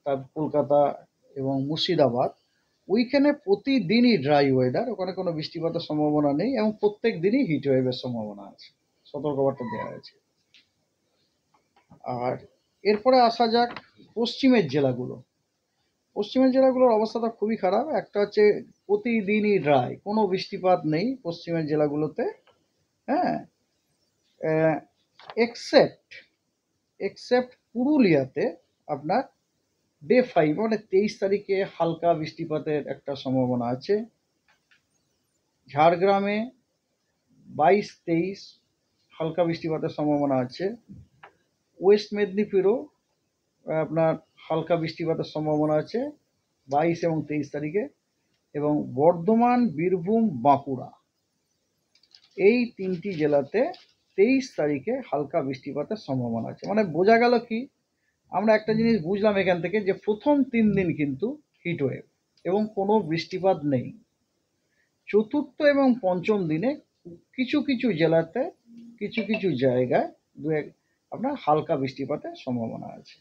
তারপর কলকাতা এবং মুর্শিদাবাদ, ওইখানে প্রতিদিনই ড্রাই ওয়েদার, ওখানে কোনো বৃষ্টিপাতের সম্ভাবনা নেই এবং প্রত্যেক দিনই হিট ওয়েভের সম্ভাবনা আছে, সতর্কবার্তা দেওয়া হয়েছে। আর এরপরে আসা যাক পশ্চিমের জেলাগুলো। পশ্চিমের জেলাগুলোর অবস্থাটা খুবই খারাপ। একটা হচ্ছে প্রতিদিনই ড্রাই, কোনো বৃষ্টিপাত নেই পশ্চিমের জেলাগুলোতে। হ্যাঁ, এক্সেপ্ট এক্সেপ্ট পুরুলিয়াতে আপনার ডে 5 মানে 23 তারিখে হালকা বৃষ্টিপাতের একটা সম্ভাবনা আছে। ঝাড়গ্রামে 22-23 হালকা বৃষ্টিপাতের সম্ভাবনা আছে। ওয়েস্ট মেদিনীপুরও আপনার হালকা বৃষ্টিপাতের সম্ভাবনা আছে 22 এবং 23 তারিখে। এবং বর্ধমান, বীরভূম, বাঁকুড়া এই তিনটি জেলাতে 23 তারিখে হালকা বৃষ্টিপাতের সম্ভাবনা আছে। মানে বোঝা গেল কি, আমরা একটা জিনিস বুঝলাম এখান থেকে, যে প্রথম 3 দিন কিন্তু হিটওয়েভ এবং কোনো বৃষ্টিপাত নেই। চতুর্থ এবং পঞ্চম দিনে কিছু কিছু জেলাতে কিছু কিছু জায়গায় আপনার হালকা বৃষ্টিপাতের সম্ভাবনা আছে।